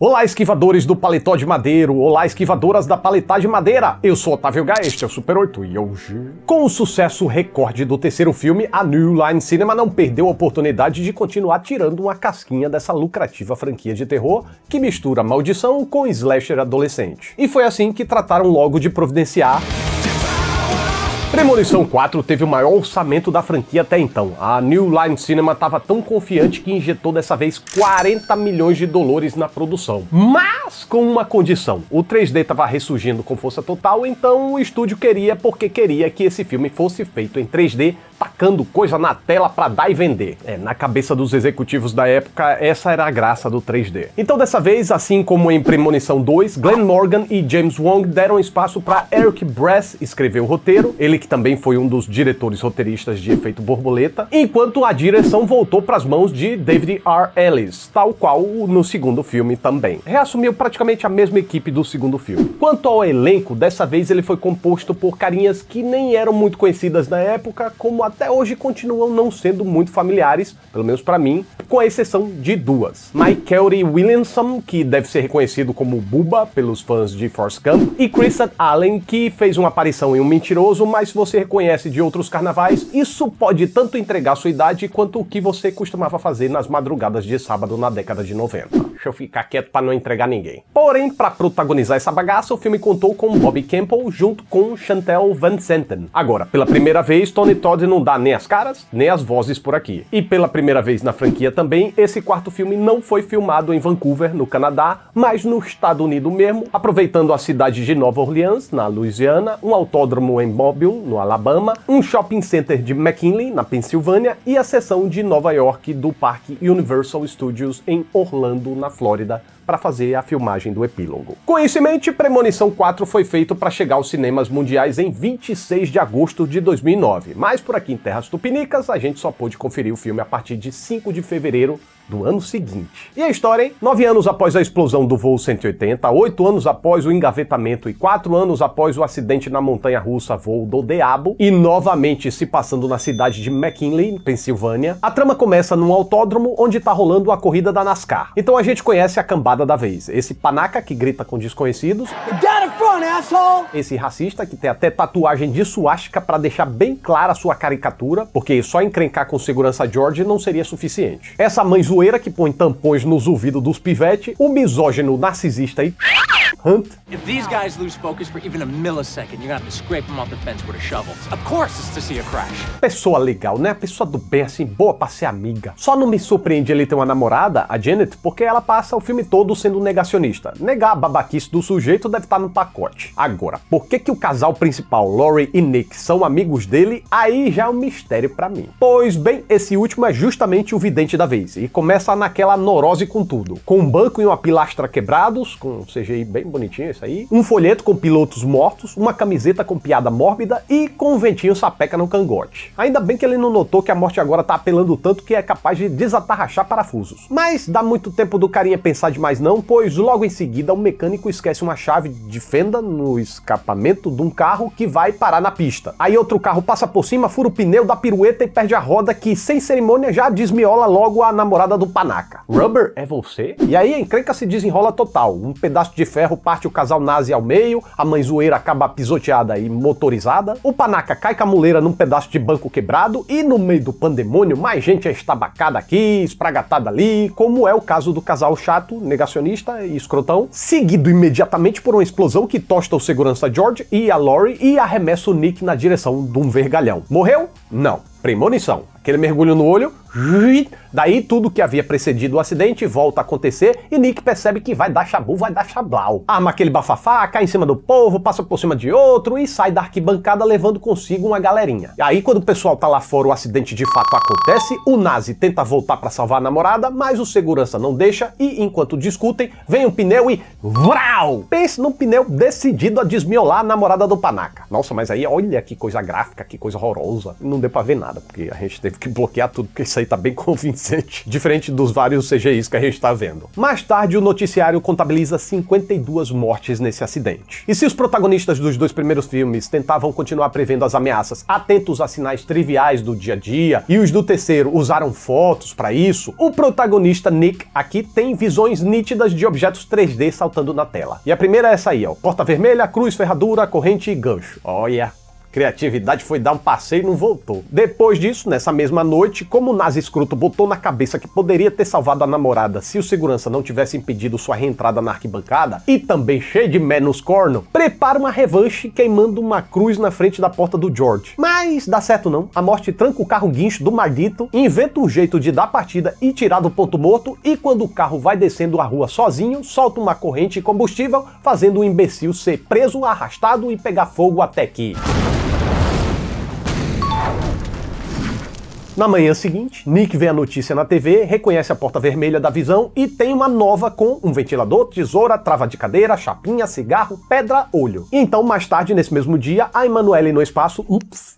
Olá, esquivadores do paletó de madeiro, olá, esquivadoras da paletá de madeira, eu sou Otávio Gá, este é o Super 8 e hoje... Com o sucesso recorde do terceiro filme, a New Line Cinema não perdeu a oportunidade de continuar tirando uma casquinha dessa lucrativa franquia de terror que mistura maldição com slasher adolescente. E foi assim que trataram logo de providenciar... Premonição 4 teve o maior orçamento da franquia até então. A New Line Cinema estava tão confiante que injetou dessa vez 40 milhões de dólares na produção. Mas com uma condição, o 3D estava ressurgindo com força total, então o estúdio queria porque queria que esse filme fosse feito em 3D, tacando coisa na tela pra dar e vender. Na cabeça dos executivos da época, essa era a graça do 3D. Então dessa vez, assim como em Premonição 2, Glenn Morgan e James Wong deram espaço para Eric Brass escrever o roteiro, ele que também foi um dos diretores roteiristas de Efeito Borboleta, enquanto a direção voltou para as mãos de David R. Ellis, tal qual no segundo filme também. Reassumiu praticamente a mesma equipe do segundo filme. Quanto ao elenco, dessa vez ele foi composto por carinhas que nem eram muito conhecidas na época, como até hoje continuam não sendo muito familiares, pelo menos para mim, com a exceção de duas. Mykelti Williamson, que deve ser reconhecido como Bubba pelos fãs de Forrest Gump, e Kristen Allen, que fez uma aparição em Um Mentiroso, mas se você reconhece de outros carnavais, isso pode tanto entregar sua idade quanto o que você costumava fazer nas madrugadas de sábado na década de 90. Deixa eu ficar quieto para não entregar ninguém. Porém, para protagonizar essa bagaça, o filme contou com Bobby Campbell junto com Chantal Van Zanten. Agora, pela primeira vez, Tony Todd não dá nem as caras, nem as vozes por aqui. E pela primeira vez na franquia também, esse quarto filme não foi filmado em Vancouver, no Canadá, mas no Estado Unido mesmo, aproveitando a cidade de Nova Orleans, na Louisiana, um autódromo em Mobile, no Alabama, um shopping center de McKinley, na Pensilvânia, e a seção de Nova York do parque Universal Studios em Orlando, na Flórida, para fazer a filmagem do epílogo. Com isso em mente, Premonição 4 foi feito para chegar aos cinemas mundiais em 26 de agosto de 2009, mas por aqui em Terras Tupinicas a gente só pôde conferir o filme a partir de 5 de fevereiro do ano seguinte. E a história, hein? 9 anos após a explosão do voo 180, 8 anos após o engavetamento e 4 anos após o acidente na montanha-russa Voo do Diabo, e novamente se passando na cidade de McKinley, Pensilvânia, a trama começa num autódromo onde tá rolando a corrida da NASCAR. Então a gente conhece a cambada da vez. Esse panaca que grita com desconhecidos, esse racista que tem até tatuagem de suástica para deixar bem clara a sua caricatura, porque só encrencar com segurança George não seria suficiente. Essa mãe zoeira que põe tampões nos ouvidos dos pivete, o misógino narcisista e Hunt. If these guys lose focus for even a millisecond, you're gonna have to scrape them off the fence with a shovel. Of course it's to see a crash. Pessoa legal, né? Pessoa do bem, assim, boa pra ser amiga. Só não me surpreende ele ter uma namorada, a Janet, porque ela passa o filme todo sendo negacionista. Negar a babaquice do sujeito deve estar no pacote. Agora, por que o casal principal, Laurie e Nick, são amigos dele, aí já é um mistério pra mim. Pois bem, esse último é justamente o vidente da vez, e começa naquela neurose com tudo. Com um banco e uma pilastra quebrados, com um CGI bem bonitinho isso aí, um folheto com pilotos mortos, uma camiseta com piada mórbida e com um ventinho sapeca no cangote. Ainda bem que ele não notou que a morte agora tá apelando tanto que é capaz de desatarrachar parafusos. Mas dá muito tempo do carinha pensar demais não, pois logo em seguida o mecânico esquece uma chave de fenda no escapamento de um carro que vai parar na pista. Aí outro carro passa por cima, fura o pneu, dá pirueta e perde a roda que, sem cerimônia, já desmiola logo a namorada do panaca. Rubber, é você? E aí a encrenca se desenrola total. Um pedaço de ferro parte o casal nazi ao meio, a mãe zoeira acaba pisoteada e motorizada, o panaca cai com a muleira num pedaço de banco quebrado e no meio do pandemônio mais gente é estabacada aqui, espragatada ali, como é o caso do casal chato, negacionista e escrotão, seguido imediatamente por uma explosão que tosta o segurança George e a Laurie e arremessa o Nick na direção de um vergalhão. Morreu? Não. Premonição. Aquele mergulho no olho, daí tudo que havia precedido o acidente volta a acontecer e Nick percebe que vai dar chabu, vai dar chablau. Arma aquele bafafá, cai em cima do povo, passa por cima de outro e sai da arquibancada levando consigo uma galerinha. E aí quando o pessoal tá lá fora, o acidente de fato acontece, o nazi tenta voltar pra salvar a namorada, mas o segurança não deixa e enquanto discutem, vem um pneu e vrau! Pense num pneu decidido a desmiolar a namorada do panaca. Nossa, mas aí olha que coisa gráfica, que coisa horrorosa. Não deu pra ver nada, porque a gente teve teve que bloquear tudo, porque isso aí tá bem convincente, diferente dos vários CGIs que a gente tá vendo. Mais tarde, o noticiário contabiliza 52 mortes nesse acidente. E se os protagonistas dos 2 primeiros filmes tentavam continuar prevendo as ameaças, atentos a sinais triviais do dia a dia, e os do terceiro usaram fotos para isso, o protagonista Nick aqui tem visões nítidas de objetos 3D saltando na tela. E a primeira é essa aí, ó, porta vermelha, cruz, ferradura, corrente e gancho. Olha... Criatividade foi dar um passeio e não voltou. Depois disso, nessa mesma noite, como o nazi escroto botou na cabeça que poderia ter salvado a namorada se o segurança não tivesse impedido sua reentrada na arquibancada, e também cheio de mé nos cornos, prepara uma revanche queimando uma cruz na frente da porta do George. Mas dá certo não. A morte tranca o carro guincho do maldito, inventa um jeito de dar partida e tirar do ponto morto, e quando o carro vai descendo a rua sozinho, solta uma corrente de combustível, fazendo o imbecil ser preso, arrastado e pegar fogo até que... Na manhã seguinte, Nick vê a notícia na TV, reconhece a porta vermelha da visão e tem uma nova com um ventilador, tesoura, trava de cadeira, chapinha, cigarro, pedra, olho. E então, mais tarde, nesse mesmo dia, a Emanuele no espaço,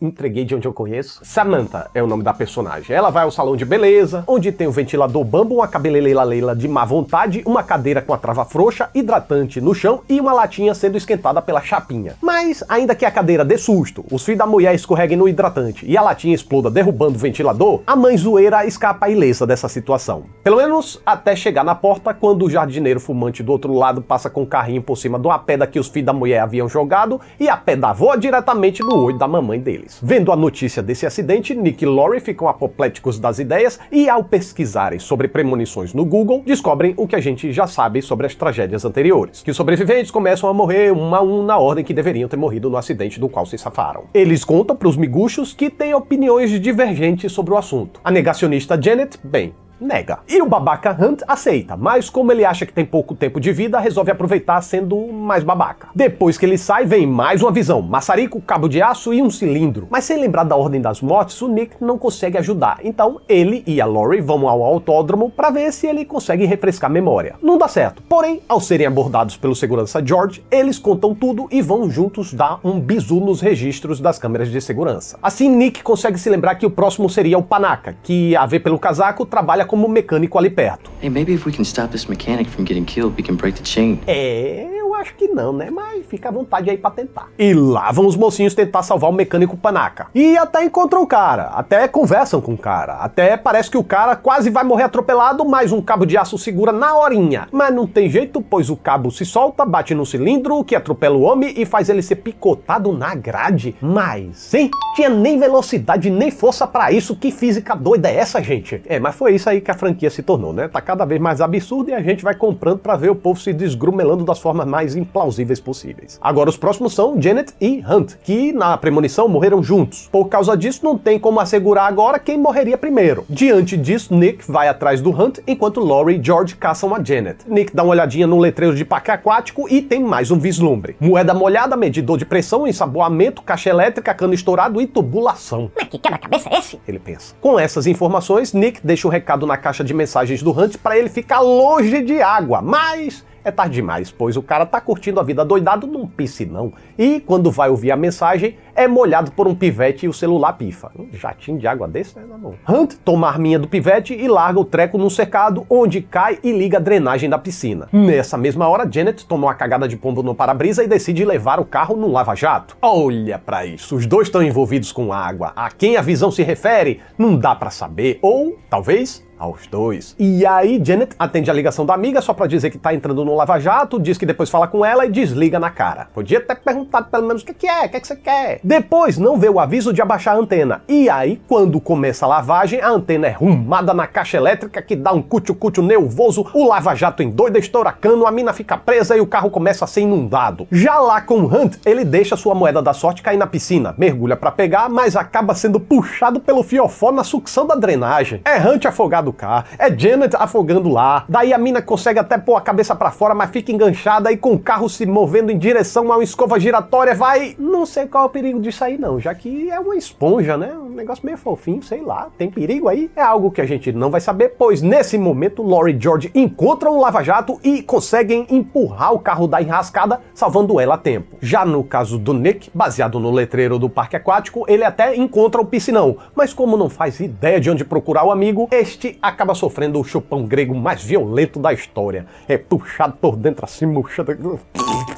entreguei de onde eu conheço, Samantha é o nome da personagem. Ela vai ao salão de beleza, onde tem um ventilador bambo, uma cabeleleila de má vontade, uma cadeira com a trava frouxa, hidratante no chão e uma latinha sendo esquentada pela chapinha. Mas, ainda que a cadeira dê susto, os fios da mulher escorreguem no hidratante e a latinha exploda derrubando o ventilador, a mãe zoeira escapa ilesa dessa situação. Pelo menos até chegar na porta, quando o jardineiro fumante do outro lado passa com o carrinho por cima de uma pedra que os filhos da mulher haviam jogado e a pedra voa diretamente no olho da mamãe deles. Vendo a notícia desse acidente, Nick e Laurie ficam apopléticos das ideias e, ao pesquisarem sobre premonições no Google, descobrem o que a gente já sabe sobre as tragédias anteriores, que os sobreviventes começam a morrer um a um na ordem que deveriam ter morrido no acidente do qual se safaram. Eles contam para os miguxos que têm opiniões divergentes sobre o assunto. A negacionista Janet, bem, nega. E o babaca Hunt aceita, mas como ele acha que tem pouco tempo de vida, resolve aproveitar sendo mais babaca. Depois que ele sai, vem mais uma visão, maçarico, cabo de aço e um cilindro. Mas sem lembrar da ordem das mortes, o Nick não consegue ajudar, então ele e a Laurie vão ao autódromo para ver se ele consegue refrescar a memória. Não dá certo, porém, ao serem abordados pelo segurança George, eles contam tudo e vão juntos dar um bizu nos registros das câmeras de segurança. Assim, Nick consegue se lembrar que o próximo seria o Panaca, que, a ver pelo casaco, trabalha como mecânico ali perto. Hey, maybe if we can stop this mechanic from getting killed, we can break the chain. Eu acho que não, né? Mas fica à vontade aí pra tentar. E lá vão os mocinhos tentar salvar o mecânico Panaca. E até encontram o cara, até conversam com o cara, até parece que o cara quase vai morrer atropelado, mas um cabo de aço segura na horinha. Mas não tem jeito, pois o cabo se solta, bate no cilindro, que atropela o homem e faz ele ser picotado na grade. Mas, hein? Tinha nem velocidade, nem força pra isso, que física doida é essa, gente? Mas foi isso aí que a franquia se tornou, né? Tá cada vez mais absurdo e a gente vai comprando pra ver o povo se desgrumelando das formas mais implausíveis possíveis. Agora os próximos são Janet e Hunt, que na premonição morreram juntos. Por causa disso, não tem como assegurar agora quem morreria primeiro. Diante disso, Nick vai atrás do Hunt, enquanto Laurie e George caçam a Janet. Nick dá uma olhadinha no letreiro de parque aquático e tem mais um vislumbre. Moeda molhada, medidor de pressão, ensaboamento, caixa elétrica, cano estourado e tubulação. Mas que quebra-cabeça é esse? Ele pensa. Com essas informações, Nick deixa um recado na caixa de mensagens do Hunt para ele ficar longe de água, mas é tarde demais, pois o cara tá curtindo a vida doidado num piscinão e quando vai ouvir a mensagem é molhado por um pivete e o celular pifa. Um jatinho de água desse, né, não? Hunt toma a arminha do pivete e larga o treco num cercado, onde cai e liga a drenagem da piscina. Nessa mesma hora, Janet toma uma cagada de pombo no para-brisa e decide levar o carro num lava-jato. Olha pra isso, os dois estão envolvidos com água. A quem a visão se refere, não dá pra saber, ou talvez aos dois. E aí Janet atende a ligação da amiga só pra dizer que tá entrando no lava-jato, diz que depois fala com ela e desliga na cara. Podia ter perguntado pelo menos o que é, o que você quer. Depois não vê o aviso de abaixar a antena. E aí, quando começa a lavagem, a antena é rumada na caixa elétrica que dá um cutiu-cutiu nervoso, o lava-jato endoida, estoura cano, a mina fica presa e o carro começa a ser inundado. Já lá com o Hunt, ele deixa sua moeda da sorte cair na piscina, mergulha pra pegar, mas acaba sendo puxado pelo fiofó na sucção da drenagem. É Hunt afogado do carro, é Janet afogando lá, daí a mina consegue até pôr a cabeça pra fora, mas fica enganchada e com o carro se movendo em direção a uma escova giratória, vai... Não sei qual é o perigo disso aí não, já que é uma esponja, né? Um negócio meio fofinho, sei lá, tem perigo aí? É algo que a gente não vai saber, pois nesse momento Lori e George encontram o lava-jato e conseguem empurrar o carro da enrascada, salvando ela a tempo. Já no caso do Nick, baseado no letreiro do parque aquático, ele até encontra o piscinão, mas como não faz ideia de onde procurar o amigo, este acaba sofrendo o chupão grego mais violento da história. É puxado por dentro assim, murchado...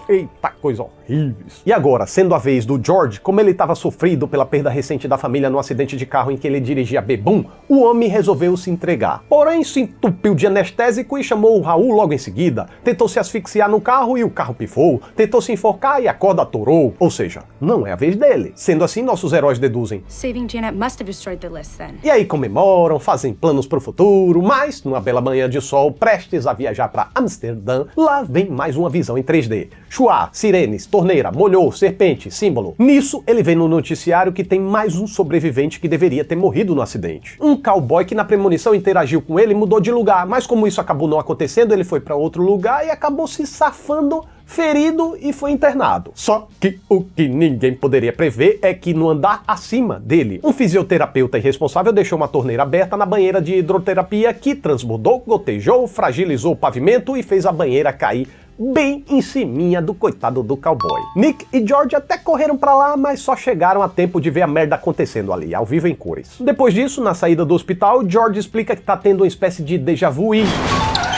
Eita, coisa horrível. E agora, sendo a vez do George, como ele estava sofrido pela perda recente da família no acidente de carro em que ele dirigia bebum, o homem resolveu se entregar. Porém, se entupiu de anestésico e chamou o Raul logo em seguida. Tentou se asfixiar no carro e o carro pifou. Tentou se enforcar e a corda atorou. Ou seja, não é a vez dele. Sendo assim, nossos heróis deduzem: Saving Janet must have destroyed the list then. E aí comemoram, fazem planos pro futuro, mas, numa bela manhã de sol, prestes a viajar para Amsterdã, lá vem mais uma visão em 3D. Chuá, sirenes, torneira, molhou, serpente, símbolo. Nisso, ele vê no noticiário que tem mais um sobrevivente que deveria ter morrido no acidente. Um cowboy que na premonição interagiu com ele mudou de lugar, mas como isso acabou não acontecendo, ele foi para outro lugar e acabou se safando, ferido e foi internado. Só que o que ninguém poderia prever é que no andar acima dele, um fisioterapeuta irresponsável deixou uma torneira aberta na banheira de hidroterapia que transbordou, gotejou, fragilizou o pavimento e fez a banheira cair bem em ciminha do coitado do cowboy. Nick e George até correram pra lá, mas só chegaram a tempo de ver a merda acontecendo ali, ao vivo em cores. Depois disso, na saída do hospital, George explica que tá tendo uma espécie de déjà vu e...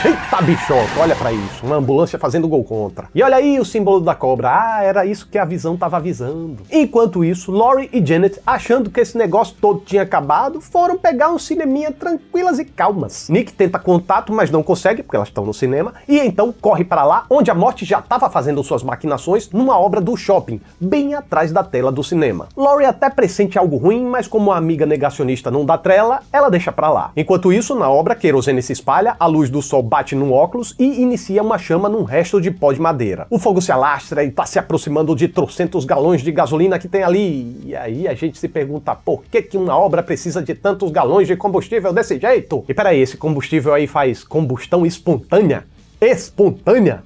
Eita bichoca, olha pra isso, uma ambulância fazendo gol contra. E olha aí o símbolo da cobra, era isso que a visão tava avisando. Enquanto isso, Lori e Janet, achando que esse negócio todo tinha acabado, foram pegar um cineminha tranquilas e calmas. Nick tenta contato, mas não consegue, porque elas estão no cinema, e então corre para lá, onde a morte já estava fazendo suas maquinações numa obra do shopping, bem atrás da tela do cinema. Lori até pressente algo ruim, mas como a amiga negacionista não dá trela, ela deixa pra lá. Enquanto isso, na obra, querosene se espalha, a luz do sol bate num óculos e inicia uma chama num resto de pó de madeira. O fogo se alastra e tá se aproximando de trocentos galões de gasolina que tem ali. E aí a gente se pergunta por que uma obra precisa de tantos galões de combustível desse jeito? E peraí, esse combustível aí faz combustão espontânea? Espontânea?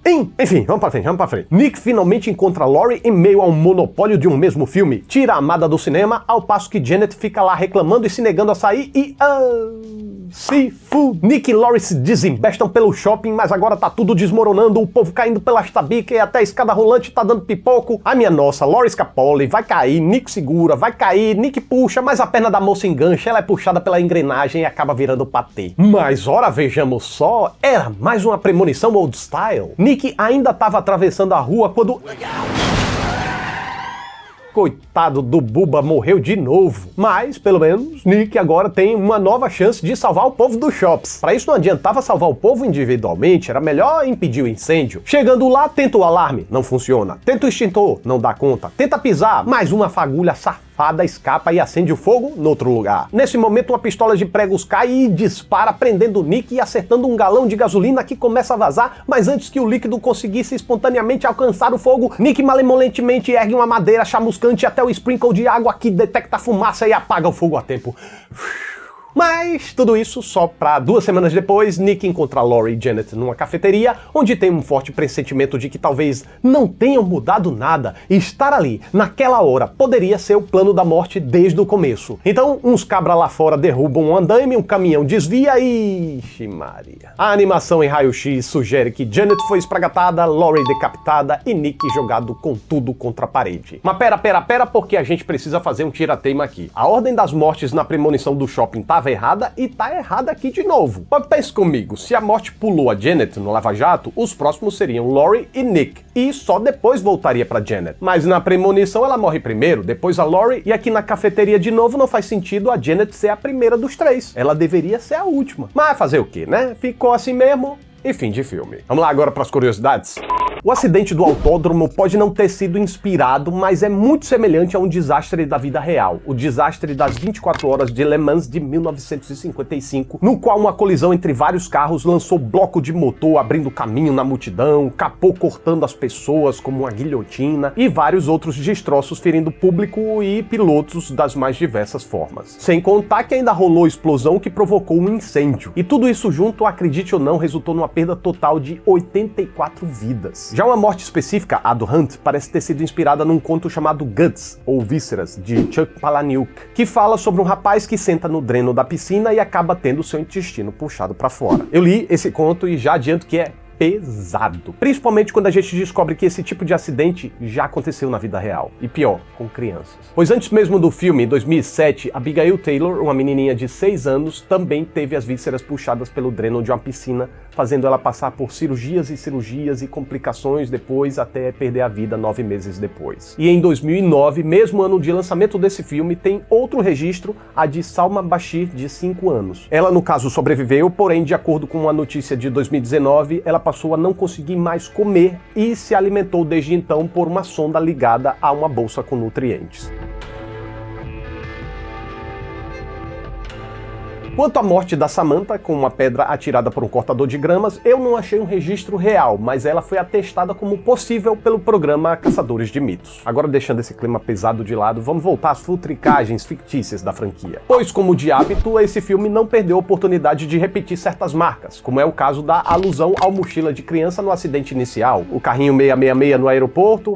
Enfim, vamos pra frente. Nick finalmente encontra Lori em meio a um monopólio de um mesmo filme. Tira a amada do cinema, ao passo que Janet fica lá reclamando e se negando a sair e... se fu. Nick e Lori se desembestam pelo shopping, mas agora tá tudo desmoronando, o povo caindo pelas tabicas e até a escada rolante tá dando pipoco. A minha nossa, Lori escapole, vai cair, Nick segura, vai cair, Nick puxa, mas a perna da moça engancha, ela é puxada pela engrenagem e acaba virando patê. Mas ora, vejamos só, era mais uma premonição old style. Nick ainda estava atravessando a rua quando... Coitado do Buba, morreu de novo. Mas, pelo menos, Nick agora tem uma nova chance de salvar o povo dos shops. Para isso não adiantava salvar o povo individualmente, era melhor impedir o incêndio. Chegando lá, tenta o alarme, não funciona. Tenta o extintor, não dá conta. Tenta pisar, mais uma fagulha safada escapa e acende o fogo no outro lugar. Nesse momento, uma pistola de pregos cai e dispara, prendendo Nick e acertando um galão de gasolina que começa a vazar, mas antes que o líquido conseguisse espontaneamente alcançar o fogo, Nick malemolentemente ergue uma madeira chamuscante até o sprinkle de água que detecta a fumaça e apaga o fogo a tempo. Mas tudo isso só pra 2 semanas depois, Nick encontra Lori e Janet numa cafeteria, onde tem um forte pressentimento de que talvez não tenham mudado nada, e estar ali, naquela hora, poderia ser o plano da morte desde o começo. Então, uns cabra lá fora derrubam um andaime, um caminhão desvia e... Ixi Maria. A animação em raio-x sugere que Janet foi espragatada, Lori decapitada e Nick jogado com tudo contra a parede. Mas pera, porque a gente precisa fazer um tira-teima aqui. A ordem das mortes na premonição do shopping tá errada e tá errada aqui de novo. Mas pense comigo, se a morte pulou a Janet no lava-jato, os próximos seriam Lori e Nick, e só depois voltaria pra Janet. Mas na premonição ela morre primeiro, depois a Lori, e aqui na cafeteria de novo não faz sentido a Janet ser a primeira dos 3. Ela deveria ser a última. Mas fazer o quê, né? Ficou assim mesmo e fim de filme. Vamos lá agora pras curiosidades? O acidente do autódromo pode não ter sido inspirado, mas é muito semelhante a um desastre da vida real, o desastre das 24 horas de Le Mans de 1955, no qual uma colisão entre vários carros lançou bloco de motor abrindo caminho na multidão, capô cortando as pessoas como uma guilhotina e vários outros destroços ferindo público e pilotos das mais diversas formas. Sem contar que ainda rolou explosão que provocou um incêndio. E tudo isso junto, acredite ou não, resultou numa perda total de 84 vidas. Já uma morte específica, a do Hunt, parece ter sido inspirada num conto chamado Guts, ou Vísceras, de Chuck Palahniuk, que fala sobre um rapaz que senta no dreno da piscina e acaba tendo seu intestino puxado pra fora. Eu li esse conto e já adianto que é pesado. Principalmente quando a gente descobre que esse tipo de acidente já aconteceu na vida real. E pior, com crianças. Pois antes mesmo do filme, em 2007, Abigail Taylor, uma menininha de 6 anos, também teve as vísceras puxadas pelo dreno de uma piscina, fazendo ela passar por cirurgias e complicações depois, até perder a vida 9 meses depois. E em 2009, mesmo ano de lançamento desse filme, tem outro registro, a de Salma Bashir, de 5 anos. Ela, no caso, sobreviveu, porém, de acordo com uma notícia de 2019, ela passou a não conseguir mais comer e se alimentou desde então por uma sonda ligada a uma bolsa com nutrientes. Quanto à morte da Samantha, com uma pedra atirada por um cortador de gramas, eu não achei um registro real, mas ela foi atestada como possível pelo programa Caçadores de Mitos. Agora, deixando esse clima pesado de lado, vamos voltar às futricagens fictícias da franquia. Pois, como de hábito, esse filme não perdeu a oportunidade de repetir certas marcas, como é o caso da alusão ao mochila de criança no acidente inicial, o carrinho 666 no aeroporto,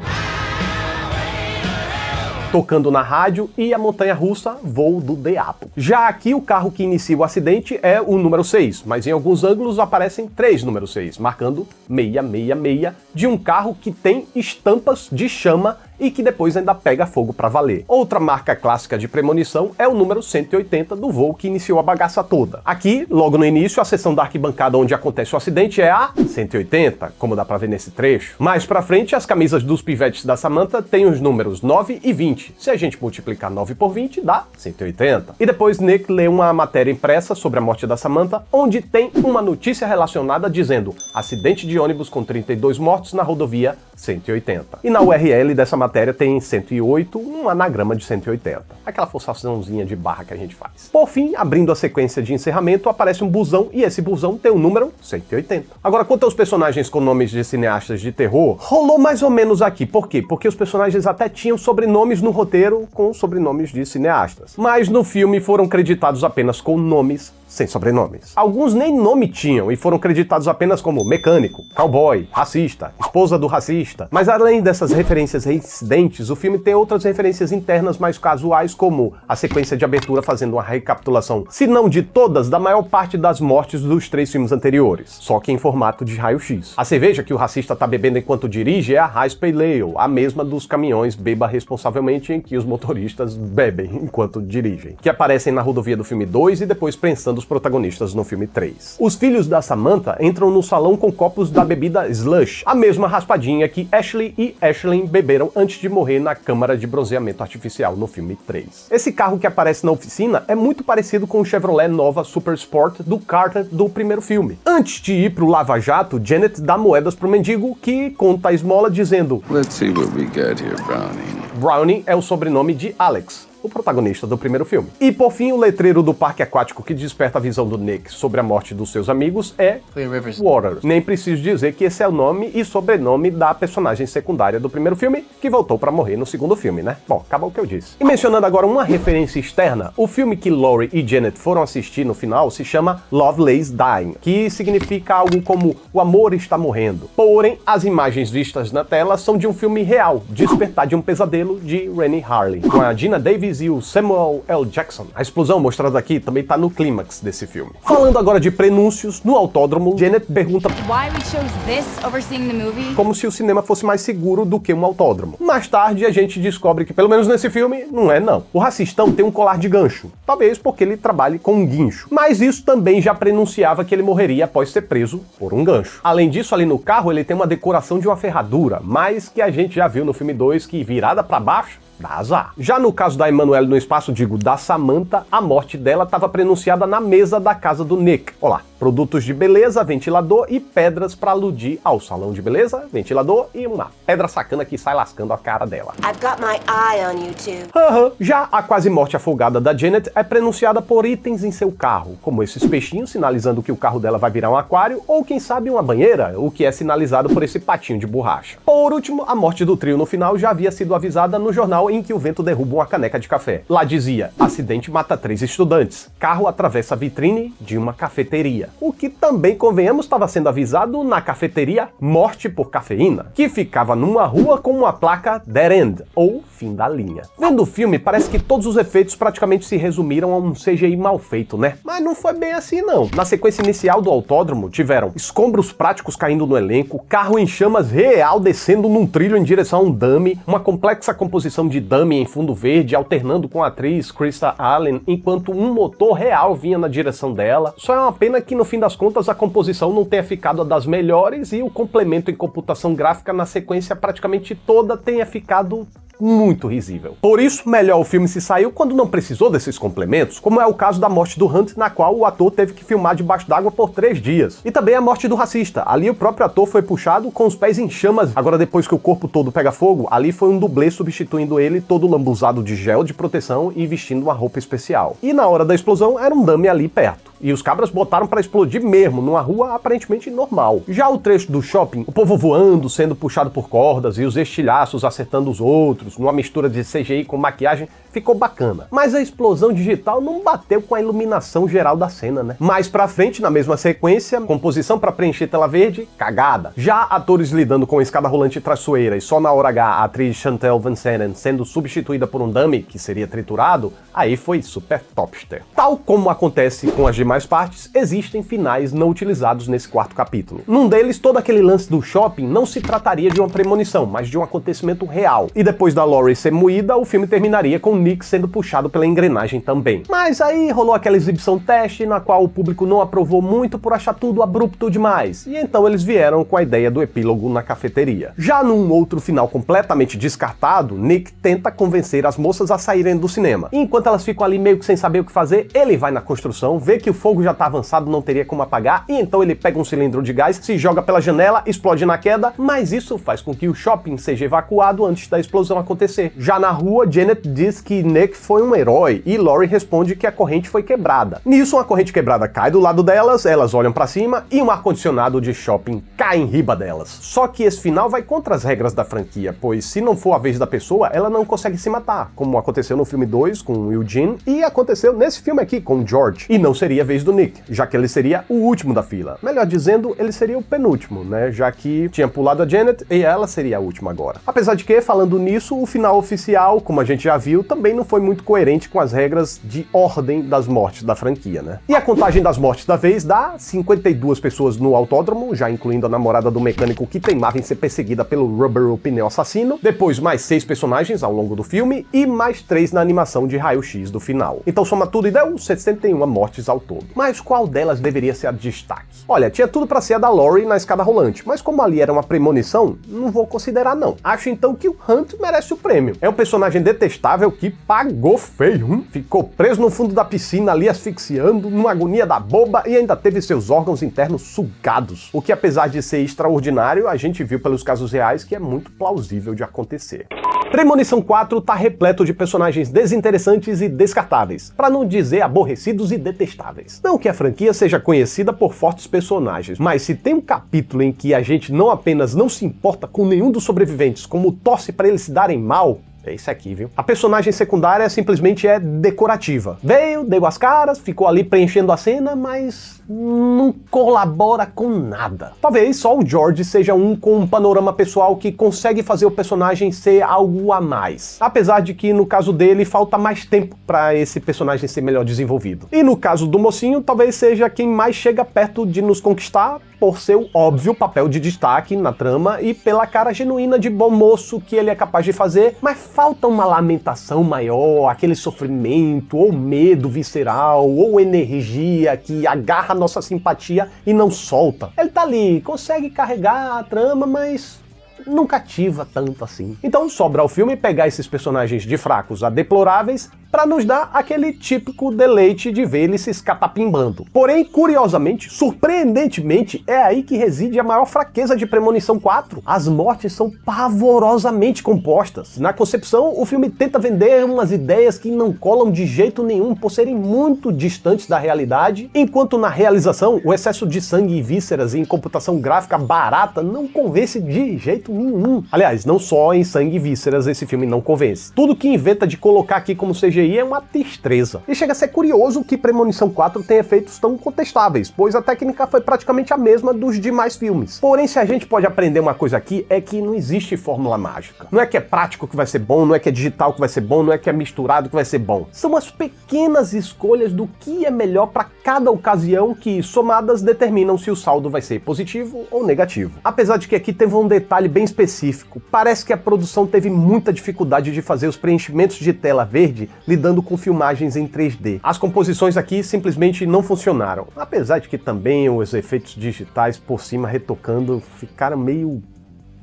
tocando na rádio, e a montanha-russa Voo do Diabo. Já aqui, o carro que inicia o acidente é o número 6, mas em alguns ângulos aparecem 3 número 6, marcando 666, de um carro que tem estampas de chama e que depois ainda pega fogo pra valer. Outra marca clássica de premonição é o número 180 do voo que iniciou a bagaça toda. Aqui, logo no início, a seção da arquibancada onde acontece o acidente é a 180, como dá pra ver nesse trecho. Mais pra frente, as camisas dos pivetes da Samantha têm os números 9 e 20. Se a gente multiplicar 9 por 20, dá 180. E depois Nick lê uma matéria impressa sobre a morte da Samantha, onde tem uma notícia relacionada dizendo acidente de ônibus com 32 mortos na rodovia 180. E na URL dessa matéria tem 108, um anagrama de 180. Aquela forçaçãozinha de barra que a gente faz. Por fim, abrindo a sequência de encerramento, aparece um busão e esse busão tem o número 180. Agora, quanto aos personagens com nomes de cineastas de terror, rolou mais ou menos aqui. Por quê? Porque os personagens até tinham sobrenomes no roteiro com sobrenomes de cineastas. Mas no filme foram creditados apenas com nomes sem sobrenomes. Alguns nem nome tinham e foram creditados apenas como mecânico, cowboy, racista, esposa do racista. Mas além dessas referências reincidentes, o filme tem outras referências internas mais casuais, como a sequência de abertura fazendo uma recapitulação, se não de todas, da maior parte das mortes dos 3 filmes anteriores, só que em formato de raio-x. A cerveja que o racista tá bebendo enquanto dirige é a High Pale Ale, a mesma dos caminhões Beba Responsavelmente em que os motoristas bebem enquanto dirigem, que aparecem na rodovia do filme 2 e depois prensando os protagonistas no filme 3. Os filhos da Samantha entram no salão com copos da bebida Slush, a mesma raspadinha que Ashley e Ashlyn beberam antes de morrer na câmara de bronzeamento artificial no filme 3. Esse carro que aparece na oficina é muito parecido com o Chevrolet Nova Super Sport do Carter do primeiro filme. Antes de ir pro Lava Jato, Janet dá moedas pro mendigo, que conta a esmola dizendo Let's see what we got here, Brownie. Brownie é o sobrenome de Alex, o protagonista do primeiro filme. E por fim, o letreiro do parque aquático que desperta a visão do Nick sobre a morte dos seus amigos é Clear Rivers. Waters. Nem preciso dizer que esse é o nome e sobrenome da personagem secundária do primeiro filme, que voltou pra morrer no segundo filme, né? Bom, acabou o que eu disse. E mencionando agora uma referência externa, o filme que Laurie e Janet foram assistir no final se chama Love Lays Dying, que significa algo como o amor está morrendo. Porém, as imagens vistas na tela são de um filme real, Despertar de um Pesadelo, de Rennie Harlin, com a Gina Davis e o Samuel L. Jackson. A explosão mostrada aqui também tá no clímax desse filme. Falando agora de prenúncios, no autódromo, Janet pergunta Why we chose this over seeing the movie? como se o cinema fosse mais seguro do que um autódromo. Mais tarde, a gente descobre que, pelo menos nesse filme, não é não. O racistão tem um colar de gancho, talvez porque ele trabalhe com um guincho. Mas isso também já prenunciava que ele morreria após ser preso por um gancho. Além disso, ali no carro, ele tem uma decoração de uma ferradura, mas que a gente já viu no filme 2 que, virada pra baixo, dá azar. Já no caso da Emanuele no espaço, digo, da Samantha, a morte dela estava prenunciada na mesa da casa do Nick. Olá. produtos de beleza, ventilador e pedras para aludir ao salão de beleza, ventilador e uma pedra sacana que sai lascando a cara dela. I've got my eye on you two. Já a quase morte afogada da Janet é prenunciada por itens em seu carro, como esses peixinhos sinalizando que o carro dela vai virar um aquário, ou quem sabe uma banheira, o que é sinalizado por esse patinho de borracha. Por último, a morte do trio no final já havia sido avisada no jornal em que o vento derruba uma caneca de café. Lá dizia: acidente mata 3 estudantes, carro atravessa a vitrine de uma cafeteria. O que também, convenhamos, estava sendo avisado na cafeteria Morte por Cafeína, que ficava numa rua com uma placa Dead End, ou fim da linha. Vendo o filme, parece que todos os efeitos praticamente se resumiram a um CGI mal feito, né? Mas não foi bem assim não. Na sequência inicial do autódromo, tiveram escombros práticos caindo no elenco, carro em chamas real descendo num trilho em direção a um dummy, uma complexa composição de dummy em fundo verde, alternando com a atriz Krista Allen, enquanto um motor real vinha na direção dela. Só é uma pena que no fim das contas a composição não tenha ficado a das melhores e o complemento em computação gráfica na sequência praticamente toda tenha ficado muito risível. Por isso, melhor o filme se saiu quando não precisou desses complementos, como é o caso da morte do Hunt, na qual o ator teve que filmar debaixo d'água por 3 dias. E também a morte do racista. Ali o próprio ator foi puxado com os pés em chamas. Agora, depois que o corpo todo pega fogo, ali foi um dublê substituindo ele, todo lambuzado de gel de proteção e vestindo uma roupa especial. E na hora da explosão, era um dummy ali perto. E os cabras botaram pra explodir mesmo, numa rua aparentemente normal. Já o trecho do shopping, o povo voando, sendo puxado por cordas e os estilhaços acertando os outros, numa mistura de CGI com maquiagem, ficou bacana. Mas a explosão digital não bateu com a iluminação geral da cena, né? Mais pra frente, na mesma sequência, composição pra preencher tela verde, cagada. Já atores lidando com escada rolante traiçoeira e só na hora H a atriz Chantal Van Zandt sendo substituída por um dummy que seria triturado, aí foi super topster. Tal como acontece com as demais partes, existem finais não utilizados nesse quarto capítulo. Num deles, todo aquele lance do shopping não se trataria de uma premonição, mas de um acontecimento real. E depois da Laurie ser moída, o filme terminaria com Nick sendo puxado pela engrenagem também. Mas aí rolou aquela exibição teste, na qual o público não aprovou muito por achar tudo abrupto demais, e então eles vieram com a ideia do epílogo na cafeteria. Já num outro final completamente descartado, Nick tenta convencer as moças a saírem do cinema. E enquanto elas ficam ali meio que sem saber o que fazer, ele vai na construção, vê que o fogo já tá avançado, não teria como apagar, e então ele pega um cilindro de gás, se joga pela janela, explode na queda, mas isso faz com que o shopping seja evacuado antes da explosão acontecer. Já na rua, Janet diz que Nick foi um herói, e Laurie responde que a corrente foi quebrada. Nisso, uma corrente quebrada cai do lado delas, elas olham pra cima, e um ar-condicionado de shopping cai em riba delas. Só que esse final vai contra as regras da franquia, pois se não for a vez da pessoa, ela não consegue se matar, como aconteceu no filme 2 com o Eugene, e aconteceu nesse filme aqui com o George. E não seria a vez do Nick, já que ele seria o último da fila. Melhor dizendo, ele seria o penúltimo, né? Já que tinha pulado a Janet e ela seria a última agora. Apesar de que, falando nisso, o final oficial, como a gente já viu, também não foi muito coerente com as regras de ordem das mortes da franquia, né? E a contagem das mortes da vez dá 52 pessoas no autódromo, já incluindo a namorada do mecânico que teimava em ser perseguida pelo Rubber, o pneu assassino, depois mais 6 personagens ao longo do filme e mais 3 na animação de raio-x do final. Então soma tudo e deu 61 mortes ao todo. Mas qual delas deveria ser a de destaque? Olha, tinha tudo pra ser a da Laurie na escada rolante, mas como ali era uma premonição, não vou considerar não. Acho então que o Hunt merece o prêmio. É um personagem detestável que pagou feio, ficou preso no fundo da piscina ali asfixiando, numa agonia da boba e ainda teve seus órgãos internos sugados. O que apesar de ser extraordinário, a gente viu pelos casos reais que é muito plausível de acontecer. Premonição 4 tá repleto de personagens desinteressantes e descartáveis, pra não dizer aborrecidos e detestáveis. Não que a franquia seja conhecida por fortes personagens, mas se tem um capítulo em que a gente não apenas não se importa com nenhum dos sobreviventes, como torce pra eles se darem mal, é isso aqui, viu? A personagem secundária simplesmente é decorativa. Veio, deu as caras, ficou ali preenchendo a cena, mas não colabora com nada. Talvez só o George seja um com um panorama pessoal que consegue fazer o personagem ser algo a mais. Apesar de que no caso dele falta mais tempo para esse personagem ser melhor desenvolvido. E no caso do mocinho, talvez seja quem mais chega perto de nos conquistar por seu óbvio papel de destaque na trama e pela cara genuína de bom moço que ele é capaz de fazer, mas falta uma lamentação maior, aquele sofrimento, ou medo visceral, ou energia que agarra nossa simpatia e não solta. Ele tá ali, consegue carregar a trama, mas não cativa tanto assim. Então sobra ao filme pegar esses personagens de fracos a deploráveis para nos dar aquele típico deleite de ver ele se escatapimbando. Porém, curiosamente, surpreendentemente, é aí que reside a maior fraqueza de Premonição 4. As mortes são pavorosamente compostas. Na concepção, o filme tenta vender umas ideias que não colam de jeito nenhum por serem muito distantes da realidade, enquanto na realização, o excesso de sangue e vísceras em computação gráfica barata não convence de jeito nenhum. Aliás, não só em sangue e vísceras esse filme não convence. Tudo que inventa de colocar aqui como CGI é uma destreza. E chega a ser curioso que Premonição 4 tem efeitos tão contestáveis, pois a técnica foi praticamente a mesma dos demais filmes. Porém, se a gente pode aprender uma coisa aqui, é que não existe fórmula mágica. Não é que é prático que vai ser bom, não é que é digital que vai ser bom, não é que é misturado que vai ser bom. São as pequenas escolhas do que é melhor para cada ocasião que, somadas, determinam se o saldo vai ser positivo ou negativo. Apesar de que aqui teve um detalhe bem específico, parece que a produção teve muita dificuldade de fazer os preenchimentos de tela verde lidando com filmagens em 3D. As composições aqui simplesmente não funcionaram, apesar de que também os efeitos digitais por cima retocando ficaram meio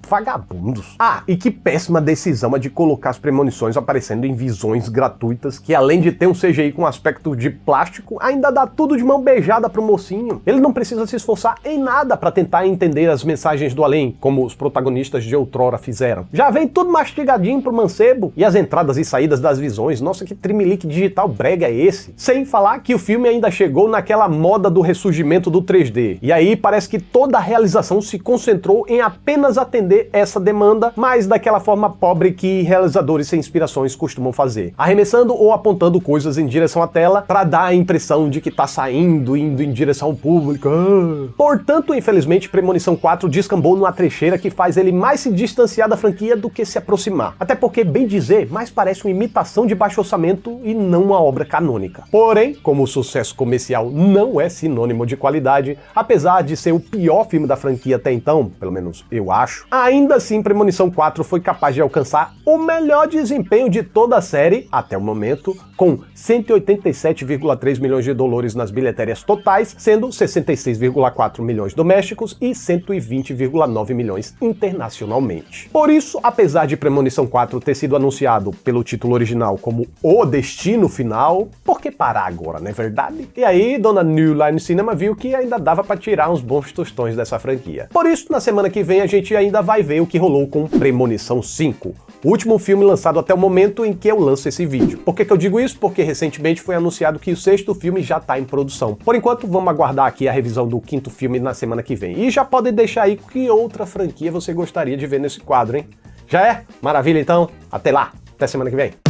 vagabundos. Ah, e que péssima decisão a de colocar as premonições aparecendo em visões gratuitas, que além de ter um CGI com aspecto de plástico, ainda dá tudo de mão beijada pro mocinho. Ele não precisa se esforçar em nada para tentar entender as mensagens do além, como os protagonistas de outrora fizeram. Já vem tudo mastigadinho pro mancebo, e as entradas e saídas das visões, nossa, que trimelique digital brega é esse? Sem falar que o filme ainda chegou naquela moda do ressurgimento do 3D, e aí parece que toda a realização se concentrou em apenas atender essa demanda, mas daquela forma pobre que realizadores sem inspirações costumam fazer, arremessando ou apontando coisas em direção à tela para dar a impressão de que tá indo em direção ao público. Portanto, infelizmente, Premonição 4 descambou numa trecheira que faz ele mais se distanciar da franquia do que se aproximar. Até porque, bem dizer, mais parece uma imitação de baixo orçamento e não uma obra canônica. Porém, como o sucesso comercial não é sinônimo de qualidade, apesar de ser o pior filme da franquia até então, pelo menos eu acho, ainda assim Premonição 4 foi capaz de alcançar o melhor desempenho de toda a série até o momento, com 187,3 milhões de dólares nas bilhetérias totais, sendo 66,4 milhões domésticos e 120,9 milhões internacionalmente. Por isso, apesar de Premonição 4 ter sido anunciado pelo título original como O Destino Final, por que parar agora, não é verdade? E aí, dona New Line Cinema viu que ainda dava para tirar uns bons tostões dessa franquia. Por isso, na semana que vem a gente ainda vai ver o que rolou com Premonição 5, o último filme lançado até o momento em que eu lanço esse vídeo. Por que eu digo isso? Porque recentemente foi anunciado que o 6º filme já está em produção. Por enquanto, vamos aguardar aqui a revisão do 5º filme na semana que vem. E já pode deixar aí que outra franquia você gostaria de ver nesse quadro, hein? Já é? Maravilha, então. Até lá. Até semana que vem.